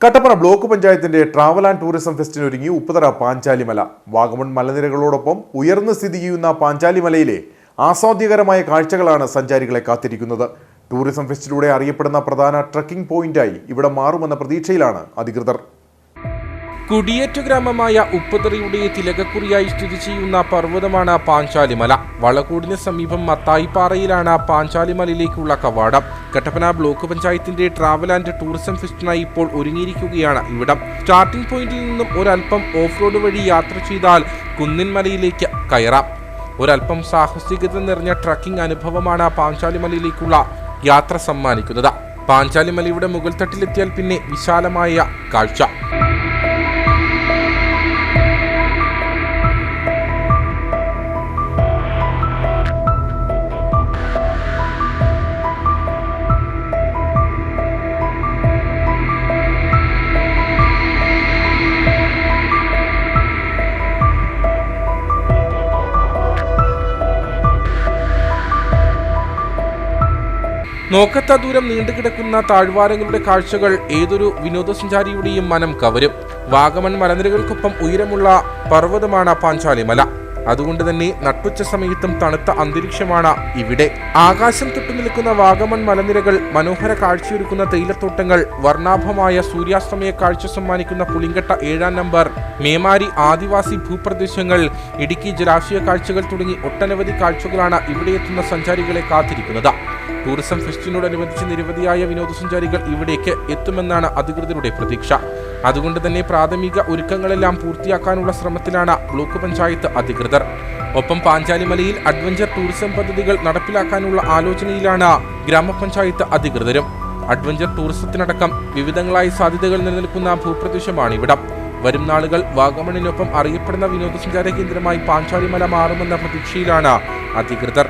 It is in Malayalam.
കട്ടപ്പന ബ്ലോക്ക് പഞ്ചായത്തിന്റെ ട്രാവൽ ആൻഡ് ടൂറിസം ഫെസ്റ്റിനൊരുങ്ങി ഉപ്പുതറ പാഞ്ചാലിമല. വാഗമൺ മലനിരകളോടൊപ്പം ഉയർന്നു സ്ഥിതി ചെയ്യുന്ന പാഞ്ചാലിമലയിലെ ആസ്വാദ്യകരമായ കാഴ്ചകളാണ് സഞ്ചാരികളെ കാത്തിരിക്കുന്നത്. ടൂറിസം ഫെസ്റ്റിലൂടെ അറിയപ്പെടുന്ന പ്രധാന ട്രക്കിംഗ് പോയിന്റായി ഇവിടെ മാറുമെന്ന പ്രതീക്ഷയിലാണ് അധികൃതർ. കുടിയേറ്റ ഗ്രാമമായ ഉപ്പുതറയുടെ തിലകക്കുറിയായി സ്ഥിതി ചെയ്യുന്ന പർവ്വതമാണ് പാഞ്ചാലിമല. വളകൂടിന് സമീപം മത്തായിപ്പാറയിലാണ് പാഞ്ചാലിമലയിലേക്കുള്ള കവാടം. കട്ടപ്പന ബ്ലോക്ക് പഞ്ചായത്തിന്റെ ട്രാവൽ ആൻഡ് ടൂറിസം ഫെസ്റ്റിനായി ഇപ്പോൾ ഒരുങ്ങിയിരിക്കുകയാണ് ഇവിടം. സ്റ്റാർട്ടിംഗ് പോയിന്റിൽ നിന്നും ഒരൽപ്പം ഓഫ് റോഡ് വഴി യാത്ര ചെയ്താൽ കുന്നിൻ മലയിലേക്ക് കയറാം. ഒരൽപ്പം സാഹസികത നിറഞ്ഞ ട്രക്കിംഗ് അനുഭവമാണ് പാഞ്ചാലിമലയിലേക്കുള്ള യാത്ര സമ്മാനിക്കുന്നത്. പാഞ്ചാലിമലയുടെ മുകൾ തട്ടിലെത്തിയാൽ പിന്നെ വിശാലമായ കാഴ്ച. നോക്കത്ത ദൂരം നീണ്ടുകിടക്കുന്ന താഴ്വാരങ്ങളുടെ കാഴ്ചകൾ ഏതൊരു വിനോദസഞ്ചാരിയുടെയും മനം കവരും. വാഗമൺ മലനിരകൾക്കൊപ്പം ഉയരമുള്ള പർവ്വതമാണ് പാഞ്ചാലിമല. അതുകൊണ്ട് തന്നെ നട്ടുച്ച സമയത്തും തണുത്ത അന്തരീക്ഷമാണ് ഇവിടെ. ആകാശം തൊട്ടു നിൽക്കുന്ന വാഗമൺ മലനിരകൾ, മനോഹര കാഴ്ചയൊരുക്കുന്ന തേയിലത്തോട്ടങ്ങൾ, വർണ്ണാഭമായ സൂര്യാസ്തമയ കാഴ്ച സമ്മാനിക്കുന്ന പുളിങ്കട്ട 7-ാം നമ്പർ, മേമാരി ആദിവാസി ഭൂപ്രദേശങ്ങൾ, ഇടുക്കി ജലാശയ കാഴ്ചകൾ തുടങ്ങി ഒട്ടനവധി കാഴ്ചകളാണ് ഇവിടെ എത്തുന്ന സഞ്ചാരികളെ കാത്തിരിക്കുന്നത്. ടൂറിസം ഫെസ്റ്റിനോടനുബന്ധിച്ച് നിരവധിയായ വിനോദസഞ്ചാരികൾ ഇവിടേക്ക് എത്തുമെന്നാണ് അധികൃതരുടെ പ്രതീക്ഷ. അതുകൊണ്ട് തന്നെ പ്രാഥമിക ഒരുക്കങ്ങളെല്ലാം പൂർത്തിയാക്കാനുള്ള ശ്രമത്തിലാണ് ബ്ലോക്ക് പഞ്ചായത്ത് അധികൃതർ. ഒപ്പം പാഞ്ചാലിമലയിൽ അഡ്വഞ്ചർ ടൂറിസം പദ്ധതികൾ നടപ്പിലാക്കാനുള്ള ആലോചനയിലാണ് ഗ്രാമപഞ്ചായത്ത് അധികൃതരും. അഡ്വഞ്ചർ ടൂറിസത്തിനടക്കം വിവിധങ്ങളായ സാധ്യതകൾ നിലനിൽക്കുന്ന ഭൂപ്രദേശമാണിവിടം. വരും നാളുകൾ വാഗമണിനൊപ്പം അറിയപ്പെടുന്ന വിനോദസഞ്ചാര കേന്ദ്രമായി പാഞ്ചാലിമല മാറുമെന്ന പ്രതീക്ഷയിലാണ് അധികൃതർ.